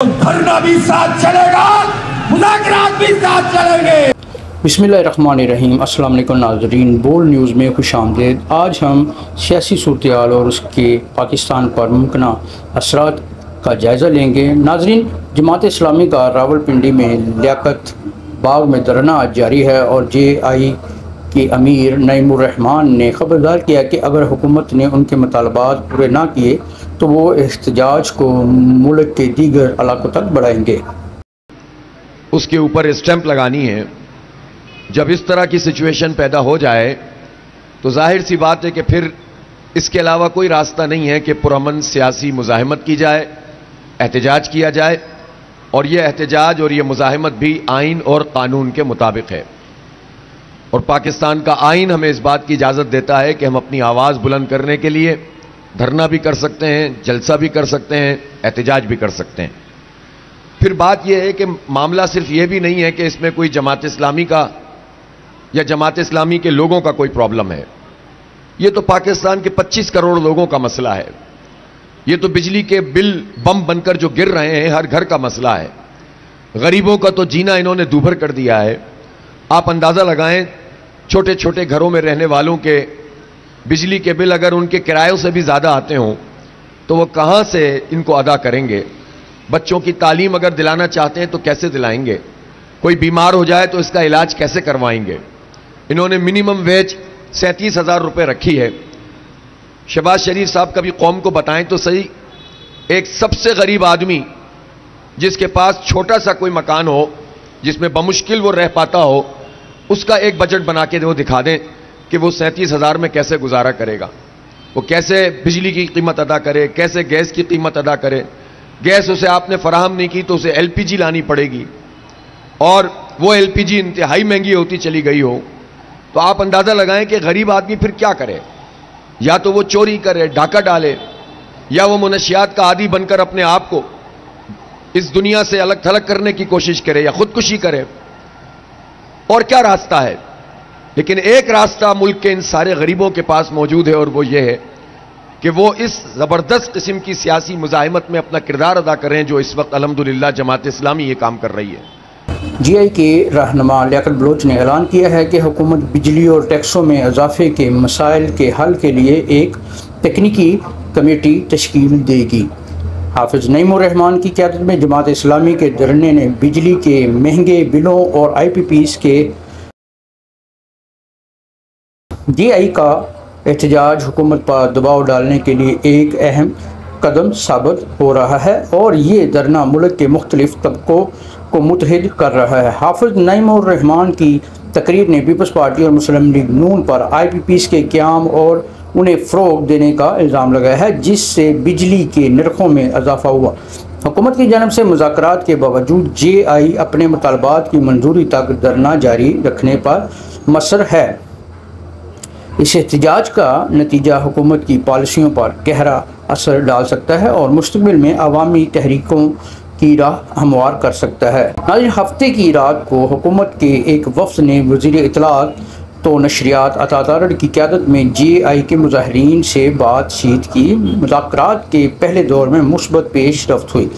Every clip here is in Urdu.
دھرنا بھی ساتھ چلے گا، مذاکرات بھی ساتھ چلیں گے۔ بسم اللہ الرحمن الرحیم۔ السلام علیکم ناظرین، بول نیوز میں خوش آمدید۔ آج ہم سیاسی صورتحال اور اس کے پاکستان پر ممکنہ اثرات کا جائزہ لیں گے۔ ناظرین، جماعت اسلامی کا راولپنڈی میں لیاقت باغ میں دھرنا جاری ہے اور جے آئی کے امیر نعیم الرحمان نے خبردار کیا کہ اگر حکومت نے ان کے مطالبات پورے نہ کیے تو وہ احتجاج کو ملک کے دیگر علاقوں تک بڑھائیں گے۔ اس کے اوپر اسٹیمپ لگانی ہے۔ جب اس طرح کی سچویشن پیدا ہو جائے تو ظاہر سی بات ہے کہ پھر اس کے علاوہ کوئی راستہ نہیں ہے کہ پرامن سیاسی مزاحمت کی جائے، احتجاج کیا جائے، اور یہ احتجاج اور یہ مزاحمت بھی آئین اور قانون کے مطابق ہے۔ اور پاکستان کا آئین ہمیں اس بات کی اجازت دیتا ہے کہ ہم اپنی آواز بلند کرنے کے لیے دھرنا بھی کر سکتے ہیں، جلسہ بھی کر سکتے ہیں، احتجاج بھی کر سکتے ہیں۔ پھر بات یہ ہے کہ معاملہ صرف یہ بھی نہیں ہے کہ اس میں کوئی جماعت اسلامی کا یا جماعت اسلامی کے لوگوں کا کوئی پرابلم ہے۔ یہ تو پاکستان کے 25 کروڑ لوگوں کا مسئلہ ہے۔ یہ تو بجلی کے بل بم بن کر جو گر رہے ہیں، ہر گھر کا مسئلہ ہے۔ غریبوں کا تو جینا انہوں نے دوبھر کر دیا ہے۔ آپ اندازہ لگائیں، چھوٹے چھوٹے گھروں میں رہنے والوں کے بجلی کے بل اگر ان کے کرایوں سے بھی زیادہ آتے ہوں تو وہ کہاں سے ان کو ادا کریں گے؟ بچوں کی تعلیم اگر دلانا چاہتے ہیں تو کیسے دلائیں گے؟ کوئی بیمار ہو جائے تو اس کا علاج کیسے کروائیں گے؟ انہوں نے منیمم ویج 37,000 روپے رکھی ہے۔ شہباز شریف صاحب کبھی قوم کو بتائیں تو صحیح، ایک سب سے غریب آدمی جس کے پاس چھوٹا سا کوئی مکان ہو جس میں بمشکل وہ رہ پاتا ہو، اس کا ایک بجٹ بنا کے وہ دکھا دیں کہ وہ 37,000 میں کیسے گزارا کرے گا، وہ کیسے بجلی کی قیمت ادا کرے، کیسے گیس کی قیمت ادا کرے۔ گیس اسے آپ نے فراہم نہیں کی تو اسے ایل پی جی لانی پڑے گی، اور وہ ایل پی جی انتہائی مہنگی ہوتی چلی گئی ہو تو آپ اندازہ لگائیں کہ غریب آدمی پھر کیا کرے؟ یا تو وہ چوری کرے، ڈاکہ ڈالے، یا وہ منشیات کا عادی بن کر اپنے آپ کو اس دنیا سے الگ تھلگ کرنے کی کوشش کرے یا خودکشی کرے۔ اور کیا راستہ ہے؟ لیکن ایک راستہ ملک کے ان سارے غریبوں کے پاس موجود ہے، اور وہ یہ ہے کہ وہ اس زبردست قسم کی سیاسی مزاحمت میں اپنا کردار ادا کریں جو اس وقت الحمدللہ جماعت اسلامی یہ کام کر رہی ہے۔ جی آئی کے رہنما لیاقت بلوچ نے اعلان کیا ہے کہ حکومت بجلی اور ٹیکسوں میں اضافے کے مسائل کے حل کے لیے ایک تکنیکی کمیٹی تشکیل دے گی۔ حافظ نعیم الرحمان کی قیادت میں جماعت اسلامی کے دھرنے نے بجلی کے مہنگے بلوں اور آئی پی پیز کے جی آئی کا احتجاج حکومت پر دباؤ ڈالنے کے لیے ایک اہم قدم ثابت ہو رہا ہے، اور یہ دھرنا ملک کے مختلف طبقوں کو متحد کر رہا ہے۔ حافظ نعیم الرحمان کی تقریر نے پیپلز پارٹی اور مسلم لیگ نون پر آئی پی پیز کے قیام اور انہیں فروغ دینے کا الزام لگایا ہے، جس سے بجلی کے نرخوں میں اضافہ ہوا۔ حکومت کی جانب سے مذاکرات کے باوجود جے آئی اپنے مطالبات کی منظوری تک دھرنا جاری رکھنے پر مصر ہے۔ اس احتجاج کا نتیجہ حکومت کی پالیسیوں پر گہرا اثر ڈال سکتا ہے اور مستقبل میں عوامی تحریکوں کی راہ ہموار کر سکتا ہے۔ ہفتے کی رات کو حکومت کے ایک وفد نے وزیر اطلاعات تو نشریات عطا تارڑ کی قیادت میں جے آئی کے مظاہرین سے بات چیت کی۔ مذاکرات کے پہلے دور میں مثبت پیش رفت ہوئی۔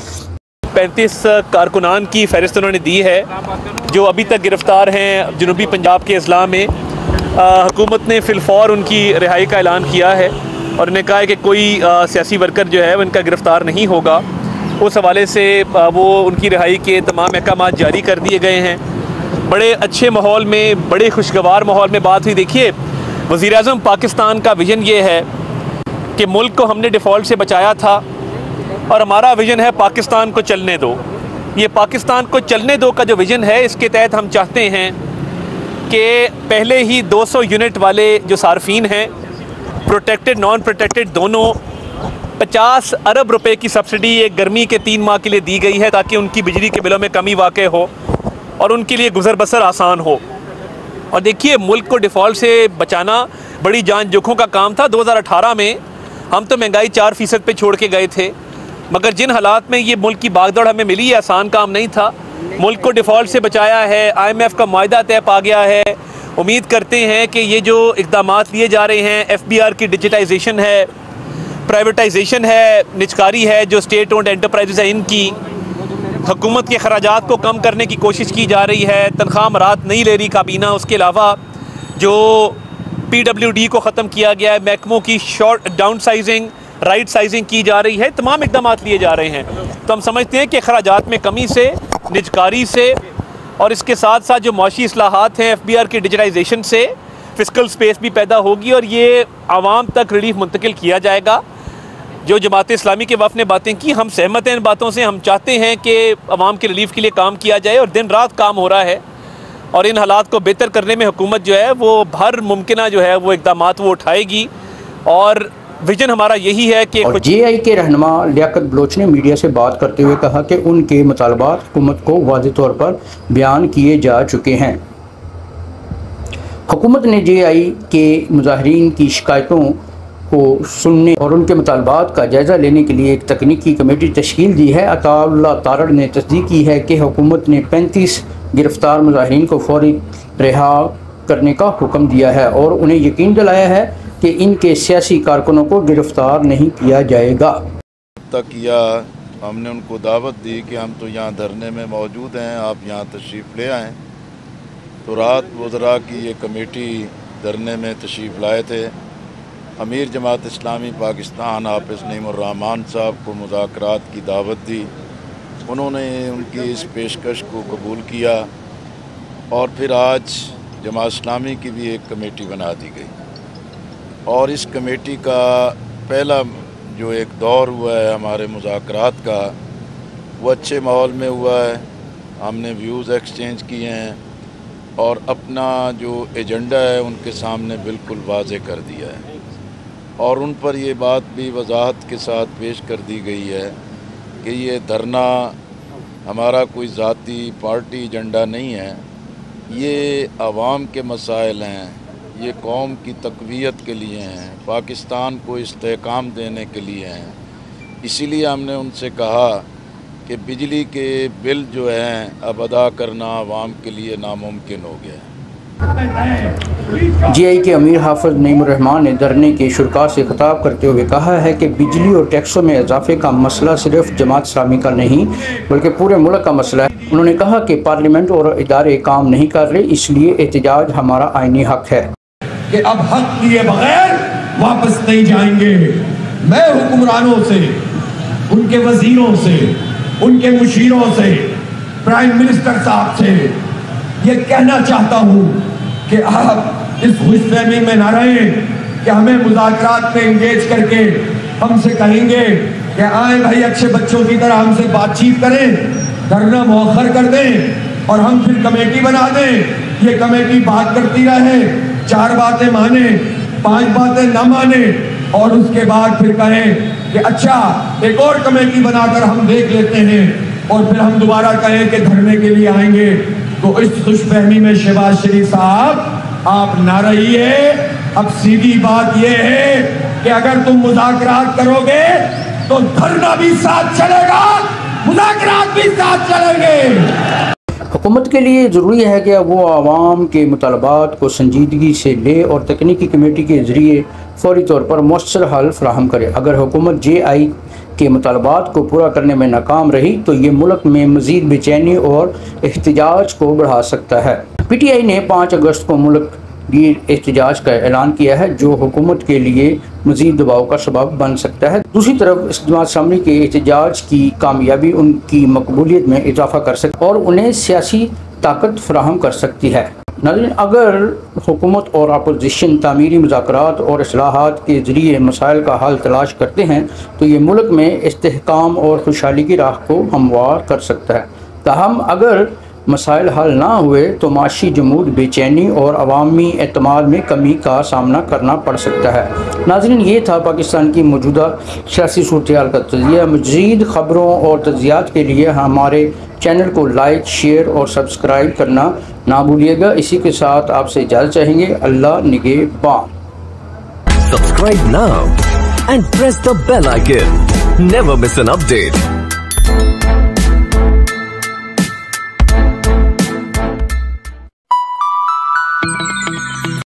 35 کارکنان کی فہرست انہوں نے دی ہے جو ابھی تک گرفتار ہیں جنوبی پنجاب کے اضلاع میں۔ حکومت نے فی الفور ان کی رہائی کا اعلان کیا ہے اور انہیں کہا ہے کہ کوئی سیاسی ورکر جو ہے وہ ان کا گرفتار نہیں ہوگا۔ اس حوالے سے وہ ان کی رہائی کے تمام احکامات جاری کر دیے گئے ہیں۔ بڑے اچھے ماحول میں، بڑے خوشگوار ماحول میں بات ہوئی۔ دیکھیے، وزیر اعظم پاکستان کا ویژن یہ ہے کہ ملک کو ہم نے ڈیفالٹ سے بچایا تھا، اور ہمارا ویژن ہے پاکستان کو چلنے دو۔ یہ پاکستان کو چلنے دو کا جو ویژن ہے، اس کے تحت ہم چاہتے ہیں کہ پہلے ہی 200 یونٹ والے جو صارفین ہیں، پروٹیکٹڈ نان پروٹیکٹڈ دونوں، 50 ارب روپے کی سبسڈی ایک گرمی کے 3 ماہ کے لیے دی گئی ہے تاکہ ان کی بجلی کے بلوں میں کمی واقع ہو اور ان کے لیے گزر بسر آسان ہو۔ اور دیکھیے، ملک کو ڈیفالٹ سے بچانا بڑی جان جوکھوں کا کام تھا۔ 2018 میں ہم تو مہنگائی 4% پہ چھوڑ کے گئے تھے، مگر جن حالات میں یہ ملک کی باغ دوڑ ہمیں ملی، یہ آسان کام نہیں تھا۔ ملک کو ڈیفالٹ سے بچایا ہے، آئی ایم ایف کا معاہدہ طے پا گیا ہے۔ امید کرتے ہیں کہ یہ جو اقدامات لیے جا رہے ہیں، ایف بی آر کی ڈیجیٹائزیشن ہے، پرائیویٹائزیشن ہے، نجکاری ہے جو اسٹیٹ اونڈ انٹرپرائزز ہیں ان کی، حکومت کے اخراجات کو کم کرنے کی کوشش کی جا رہی ہے، تنخواہ مرات نہیں لے رہی کابینہ، اس کے علاوہ جو PWD کو ختم کیا گیا ہے، محکموں کی short down sizing, right sizing کی جا رہی ہے، تمام اقدامات لیے جا رہے ہیں۔ تو ہم سمجھتے ہیں کہ اخراجات میں کمی سے، نجکاری سے، اور اس کے ساتھ ساتھ جو معاشی اصلاحات ہیں FBR کی ڈیجیٹائزیشن سے فسکل سپیس بھی پیدا ہوگی اور یہ عوام تک ریلیف منتقل کیا جائے گا۔ جو جماعت اسلامی کے وفد نے باتیں کی، ہم سہمت ہیں ان باتوں سے، ہم چاہتے ہیں کہ عوام کے ریلیف کے لیے کام کیا جائے اور دن رات کام ہو رہا ہے، اور ان حالات کو بہتر کرنے میں حکومت جو ہے وہ ہر ممکنہ جو ہے وہ اقدامات وہ اٹھائے گی، اور ویژن ہمارا یہی ہے کہ GI کے رہنما لیاقت بلوچ نے میڈیا سے بات کرتے ہوئے کہا کہ ان کے مطالبات حکومت کو واضح طور پر بیان کیے جا چکے ہیں۔ حکومت نے GI کے مظاہرین کی شکایتوں کو سننے اور ان کے مطالبات کا جائزہ لینے کے لیے ایک تکنیکی کمیٹی تشکیل دی ہے۔ عطا اللہ تارڑ نے تصدیق کی ہے کہ حکومت نے 35 گرفتار مظاہرین کو فوری رہا کرنے کا حکم دیا ہے اور انہیں یقین دلایا ہے کہ ان کے سیاسی کارکنوں کو گرفتار نہیں کیا جائے گا۔ تک ہم نے ان کو دعوت دی کہ ہم تو یہاں دھرنے میں موجود ہیں، آپ یہاں تشریف لے آئیں، تو رات وزراء کی یہ کمیٹی دھرنے میں تشریف لائے تھے۔ امیر جماعت اسلامی پاکستان حافظ نعیم الرحمان صاحب کو مذاکرات کی دعوت دی، انہوں نے ان کی اس پیشکش کو قبول کیا، اور پھر آج جماعت اسلامی کی بھی ایک کمیٹی بنا دی گئی، اور اس کمیٹی کا پہلا جو ایک دور ہوا ہے ہمارے مذاکرات کا، وہ اچھے ماحول میں ہوا ہے۔ ہم نے ویوز ایکسچینج کیے ہیں اور اپنا جو ایجنڈا ہے ان کے سامنے بالکل واضح کر دیا ہے، اور ان پر یہ بات بھی وضاحت کے ساتھ پیش کر دی گئی ہے کہ یہ دھرنا ہمارا کوئی ذاتی پارٹی ایجنڈا نہیں ہے، یہ عوام کے مسائل ہیں، یہ قوم کی تقویت کے لیے ہیں، پاکستان کو استحکام دینے کے لیے ہیں۔ اسی لیے ہم نے ان سے کہا کہ بجلی کے بل جو ہیں اب ادا کرنا عوام کے لیے ناممکن ہو گیا ہے۔ GI کے امیر حافظ نعیم الرحمان نے دھرنے کے شرکاء سے خطاب کرتے ہوئے کہا ہے کہ بجلی اور ٹیکسوں میں اضافے کا مسئلہ صرف جماعت اسلامی کا نہیں بلکہ پورے ملک کا مسئلہ ہے۔ انہوں نے کہا کہ پارلیمنٹ اور ادارے کام نہیں کر رہے، اس لیے احتجاج ہمارا آئینی حق ہے کہ اب حق لیے بغیر واپس نہیں جائیں گے۔ میں حکمرانوں سے، ان کے وزیروں سے، ان کے مشیروں سے، پرائم منسٹر صاحب سے یہ کہنا چاہتا ہوں کہ آپ اس خوش فہمی میں نہ رہیں کہ ہمیں مذاکرات میں انگیج کر کے ہم سے کہیں گے کہ آئیں بھائی اچھے بچوں کی طرح ہم سے بات چیت کریں، دھرنا مؤخر کر دیں اور ہم پھر کمیٹی بنا دیں۔ یہ کمیٹی بات کرتی رہے، 4 باتیں مانے، 5 باتیں نہ مانے، اور اس کے بعد پھر کہیں کہ اچھا ایک اور کمیٹی بنا کر ہم دیکھ لیتے ہیں، اور پھر ہم دوبارہ کہیں کہ دھرنے کے لیے آئیں گے۔ تو اس خوش فہمی میں شہباز شریف صاحب آپ نہ رہیے۔ اب سیدھی بات یہ ہے کہ اگر تم مذاکرات کرو گے تو دھرنا بھی ساتھ چلے گا، مذاکرات بھی ساتھ چلیں گے۔ حکومت کے لیے ضروری ہے کہ وہ عوام کے مطالبات کو سنجیدگی سے لے اور تکنیکی کمیٹی کے ذریعے فوری طور پر مؤثر حل فراہم کرے۔ اگر حکومت GI کے مطالبات کو پورا کرنے میں ناکام رہی تو یہ ملک میں مزید بے چینی اور احتجاج کو بڑھا سکتا ہے۔ PTI نے 5 اگست کو ملک گیر احتجاج کا اعلان کیا ہے جو حکومت کے لیے مزید دباؤ کا سبب بن سکتا ہے۔ دوسری طرف اس جماعت اسلامی کے احتجاج کی کامیابی ان کی مقبولیت میں اضافہ کر سکتی اور انہیں سیاسی طاقت فراہم کر سکتی ہے۔ ناظرین، اگر حکومت اور اپوزیشن تعمیری مذاکرات اور اصلاحات کے ذریعے مسائل کا حل تلاش کرتے ہیں تو یہ ملک میں استحکام اور خوشحالی کی راہ کو ہموار کر سکتا ہے۔ تاہم اگر مسائل حل نہ ہوئے تو معاشی جمود، بے چینی اور عوامی اعتماد میں کمی کا سامنا کرنا پڑ سکتا ہے۔ ناظرین، یہ تھا پاکستان کی موجودہ سیاسی صورتحال کا تجزیہ۔ مزید خبروں اور تجزیات کے لیے ہمارے چینل کو لائک، شیئر اور سبسکرائب کرنا نہ بھولیے گا۔ اسی کے ساتھ آپ سے اجازت چاہیں گے۔ اللہ نگہبان۔ Subscribe now and press the bell icon. Never miss an update.